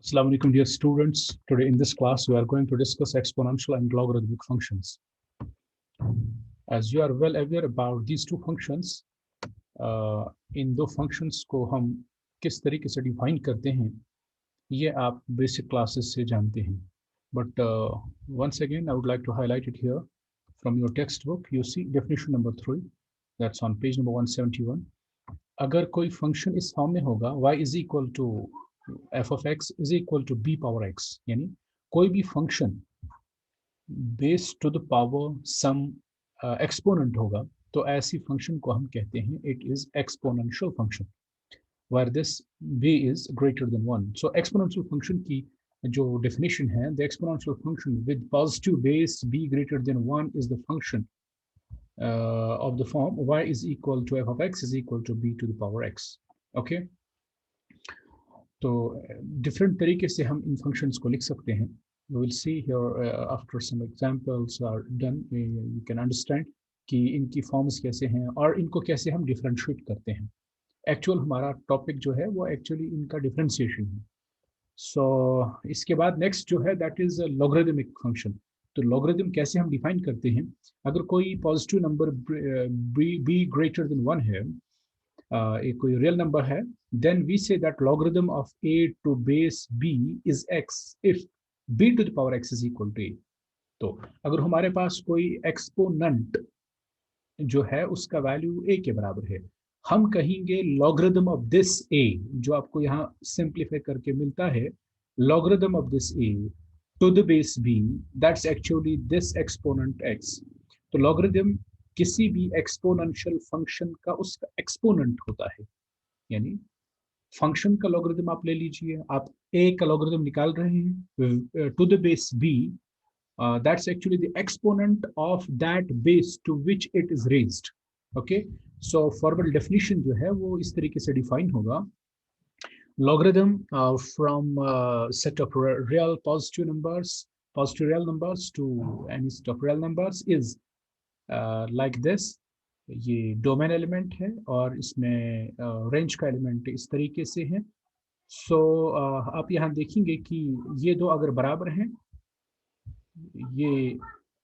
Assalamu alaikum, dear students. Today in this class, we are going to discuss exponential and logarithmic functions. As you are well aware about these two functions, इन दो functions को हम किस तरीके से define करते हैं, ये आप basic classes से जानते हैं. But once again, I would like to highlight it here. From your textbook, you see definition number 3. That's on page number 171. अगर कोई function इस form में होगा, y is equal to f of x is equal to b power x, यानी कोई भी function base to the power some exponent होगा, तो ऐसी function को हम कहते हैं it is exponential function, where this b is greater than 1. So exponential function की जो definition है, the exponential function with positive base b greater than 1 is the function of the form y is equal to f of x is equal to b to the power x. Okay, तो different तरीके से हम इन functions को लिख सकते हैं. We will see here after some examples are done, you can understand कि इनकी forms कैसे हैं और इनको कैसे हम differentiate करते हैं. Actual हमारा topic जो है वो actually इनका differentiation है. So इसके बाद next जो है that is a logarithmic function. तो logarithm कैसे हम define करते हैं? अगर कोई positive number b greater than 1 है, एक कोई real number है, then we say that logarithm of a to base b is x if b to the power x is equal to a. तो अगर हमारे पास कोई एक्सपोनेंट जो है उसका वैल्यू a के बराबर है, हम कहेंगे logarithm of this a, जो आपको यहाँ सिंप्लीफाई करके मिलता है, logarithm of this a to the base b, that's actually this exponent x. तो logarithm किसी भी एक्सपोनेंशियल फंक्शन का उसका एक्सपोनेंट होता है, यानी फंक्शन का लॉगरिथम आप ले लीजिए, आप a का लॉगरिथम निकाल रहे हैं to the base b, that's actually the exponent of that base to which it is raised. Okay, so formal definition जो है वो इस तरीके से डिफाइन होगा. Logarithm from set of real positive real numbers to any set of real numbers is like this. ये domain element है और इसमें रेंज का एलिमेंट इस तरीके से है. सो आप यहाँ देखेंगे कि ये दो अगर बराबर हैं, ये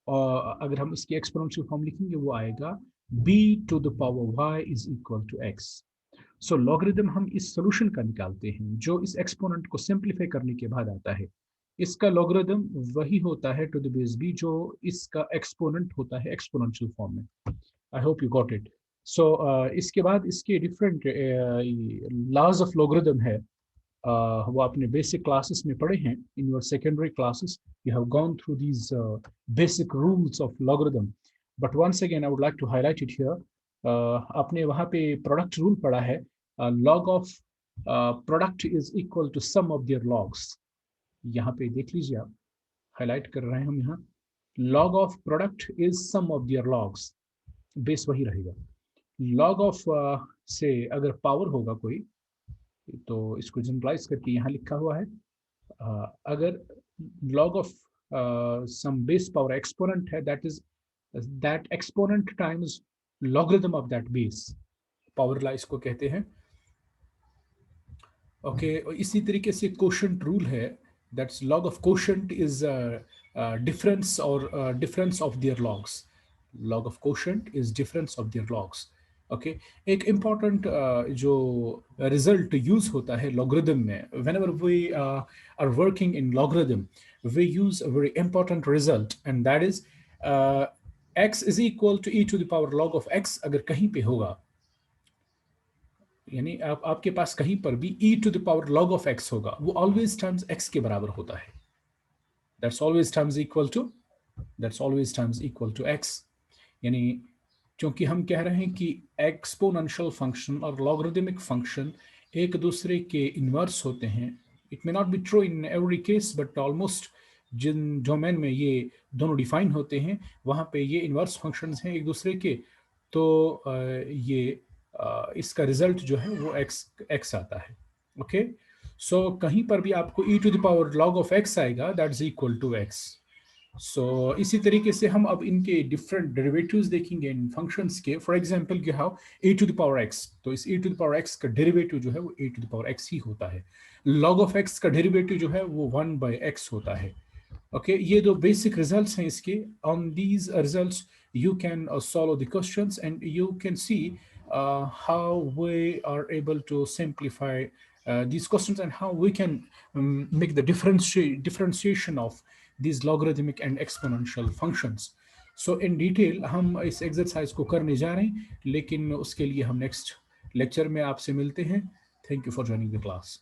अगर हम इसकी एक्सपोनेंशियल फॉर्म लिखेंगे वो आएगा b to the power y is equal to x. So logarithm हम इस सोल्यूशन का निकालते हैं जो इस एक्सपोनेंट को सिंप्लीफाई करने के बाद आता है. इसका लॉगरिथम वही होता है टू द बेस b जो इसका एक्सपोनेंट होता है एक्सपोनेंशियल फॉर्म में. I hope you got it. So इसके बाद इसके डिफरेंट लॉज ऑफ लॉगरिथम है, वो आपने बेसिक क्लासेस में पढ़े हैं. In your secondary classes you have gone through these basic rules of logarithm, but once again I would like to highlight it here. आपने वहाँ पे प्रोडक्ट रूल पढ़ा है, log of product is equal to sum of their logs. यहाँ पे देख लीजिए, आप हाईलाइट कर रहे हैं हम यहाँ, log of product is sum of their logs, base वही रहेगा. लॉग ऑफ से अगर पावर होगा कोई, तो इसको जनरलाइज करके यहाँ लिखा हुआ है, अगर log of some base power exponent है, that is that exponent times logarithm of that base, power law इसको कहते हैं. ओके, इसी तरीके से कोशेंट रूल है, that's log of quotient is difference और difference of their logs. Log of quotient is difference of their logs. Okay, एक important जो रिजल्ट यूज होता है लॉगरिथम में, whenever we are working in logarithm we use a very important result, and that is x is equal to e to the power log of x. अगर कहीं पे होगा, यानी आपके पास कहीं पर भी e to the power log of x होगा, वो always times x के बराबर होता है. That's always times equal to x. यानी क्योंकि हम कह रहे हैं कि एक्सपोनेंशियल फंक्शन और लॉगरिथमिक फंक्शन एक दूसरे के इनवर्स होते हैं. It may not be true in every case, but almost जिन डोमेन में ये दोनों डिफाइन होते हैं वहाँ पे ये इनवर्स फंक्शंस हैं एक दूसरे के. तो ये इसका रिजल्ट जो है वो x आता है. ओके, सो कहीं पर भी आपको e to the power log of x आएगा, that is equal to x. So इसी तरीके से हम अब इनके डिफरेंट डेरिवेटिव्स देखेंगे इन फंक्शंस के. For example you have a to the power x, तो इस a to the power x का डेरिवेटिव जो है वो a to the power x ही होता है. log ऑफ x का डेरिवेटिव जो है वो 1/x होता है. ओके ये दो बेसिक रिजल्ट्स हैं इसके. On these results you can solve the questions and you can see how we are able to simplify these questions and how we can make the differentiation of these logarithmic and exponential functions. So in detail हम इस exercise को करने जा रहे हैं, लेकिन उसके लिए हम next lecture में आपसे मिलते हैं. Thank you for joining the class.